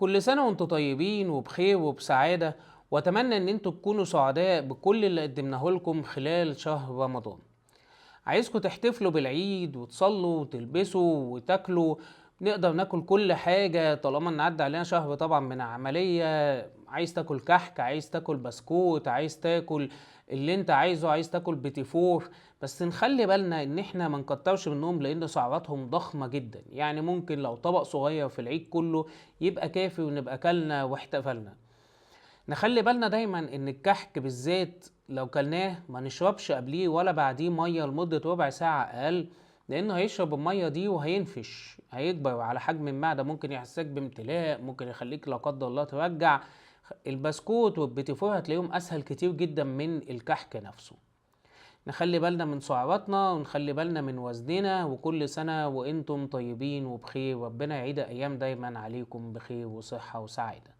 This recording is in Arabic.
كل سنة وانتم طيبين وبخير وبسعادة، واتمنى ان انتم تكونوا سعداء بكل اللي قدمناه لكم خلال شهر رمضان. عايزكم تحتفلوا بالعيد وتصلوا وتلبسوا وتاكلوا. نقدر ناكل كل حاجة طالما ان عدى علينا شهر طبعا من عملية. عايز تاكل كحك، عايز تاكل بسكوت، عايز تاكل اللي انت عايزه، عايز تاكل بيتي فور. بس نخلي بالنا ان احنا ما نكترش منهم لان سعراتهم ضخمة جدا، يعني ممكن لو طبق صغير في العيد كله يبقى كافي ونبقى كلنا واحتفلنا. نخلي بالنا دايما ان الكحك بالذات لو كلناه ما نشربش قبليه ولا بعديه ميه لمدة ربع ساعة اقل، لانه هيشرب الميه دي وهينفش، هيكبر على حجم المعدة، ممكن يحسسك بامتلاء، ممكن يخليك لا قدر الله ترجع. البسكوت والبيتي فور هتلاقيهم اسهل كتير جدا من الكحك نفسه. نخلي بالنا من سعراتنا ونخلي بالنا من وزننا، وكل سنة وانتم طيبين وبخير، ربنا يعيد ايام دايما عليكم بخير وصحة وسعادة.